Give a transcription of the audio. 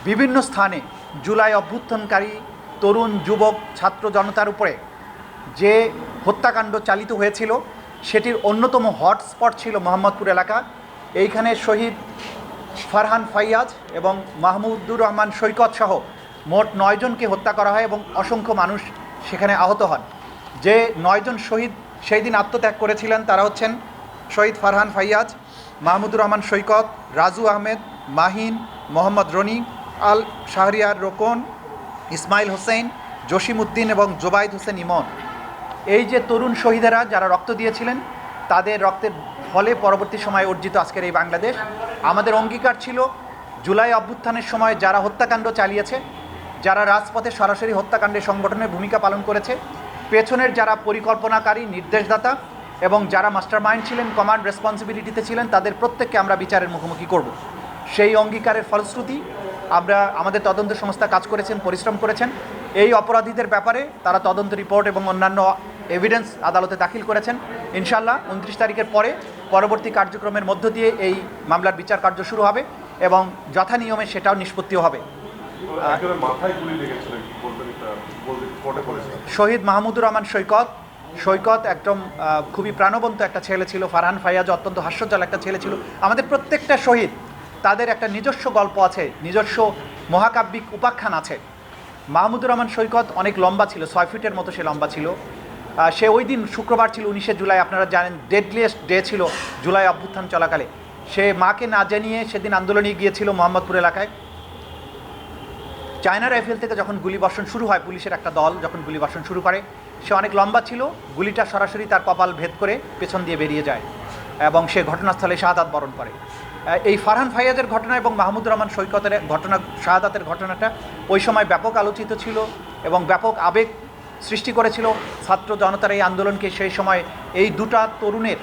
বিভিন্ন স্থানে জুলাই অভ্যুত্থানকারী তরুণ যুবক ছাত্র জনতার উপরে যে হত্যাকাণ্ড চালিত হয়েছিল সেটির অন্যতম হটস্পট ছিল মোহাম্মদপুর এলাকা। এইখানে শহীদ ফারহান ফাইয়াজ এবং মাহমুদুর রহমান সৈকত সহ মোট 9 জনকে হত্যা করা হয় এবং অসংখ্য মানুষ সেখানে আহত হন। যে 9 জন শহীদ সেই দিন আত্মত্যাগ করেছিলেন তারা হচ্ছেন শহীদ ফারহান ফাইয়াজ, মাহমুদুর রহমান সৈকত, রাজু আহমেদ, মাহিন, মোহাম্মদ রনি, আল শাহরিয়ার রোকন, ইসমাইল হোসেন, জসিম উদ্দিন এবং জোবাইদ হোসেন ইমন। এই যে তরুণ শহীদেরা যারা রক্ত দিয়েছিলেন তাদের রক্তের ফলে পরবর্তী সময়ে অর্জিত আজকের এই বাংলাদেশ। আমাদের অঙ্গীকার ছিল জুলাই অভ্যুত্থানের সময় যারা হত্যাকাণ্ড চালিয়েছে, যারা রাজপথে সরাসরি হত্যাকাণ্ডে সংগঠনের ভূমিকা পালন করেছে, পেছনের যারা পরিকল্পনাকারী নির্দেশদাতা এবং যারা মাস্টারমাইন্ড ছিলেন, কমান্ড রেসপন্সিবিলিটিতে ছিলেন, তাদের প্রত্যেককে আমরা বিচারের মুখোমুখি করব। সেই অঙ্গীকারের ফলশ্রুতি আমরা আমাদের তদন্ত সংস্থা কাজ করেছেন, পরিশ্রম করেছেন। এই অপরাধীদের ব্যাপারে তারা তদন্ত রিপোর্ট এবং অন্যান্য এভিডেন্স আদালতে দাখিল করেছেন। ইনশাআল্লাহ 29 তারিখের পরে পরবর্তী কার্যক্রমের মধ্য দিয়ে এই মামলার বিচার কার্য শুরু হবে এবং যথানিয়মে সেটাও নিষ্পত্তিও হবে। শহীদ মাহমুদুর রহমান সৈকত একদম খুবই প্রাণবন্ত একটা ছেলে ছিল। ফারহান ফাইয়াজ অত্যন্ত হাস্যজ্জ্বল একটা ছেলে ছিল। আমাদের প্রত্যেকটা শহীদ তাদের একটা নিজস্ব গল্প আছে, নিজস্ব মহাকাব্যিক উপাখ্যান আছে। মাহমুদুর রহমান সৈকত অনেক লম্বা ছিল, 6 ফিটের মতো সে লম্বা ছিল। সে ওই দিন শুক্রবার ছিল, 19শে জুলাই, আপনারা জানেন ডেডলিয়েস্ট ডে ছিল জুলাই অভ্যুত্থান চলাকালে। সে মাকে না জানিয়ে সেদিন আন্দোলনে গিয়েছিল মোহাম্মদপুর এলাকায়। চায়না রাইফেল থেকে যখন গুলিবর্ষণ শুরু হয়, পুলিশের একটা দল যখন গুলিবর্ষণ শুরু করে, সে অনেক লম্বা ছিল, গুলিটা সরাসরি তার কপাল ভেদ করে পেছন দিয়ে বেরিয়ে যায় এবং সে ঘটনাস্থলে শাহাদাত বরণ করে। এই ফারহান ফাইয়াজের ঘটনা এবং মাহমুদুর রহমান সৈকতের ঘটনা, শাহাদাতের ঘটনাটা ওই সময় ব্যাপক আলোচিত ছিল এবং ব্যাপক আবেগ সৃষ্টি করেছিল ছাত্র জনতার এই আন্দোলনকে। সেই সময় এই দুটা তরুণের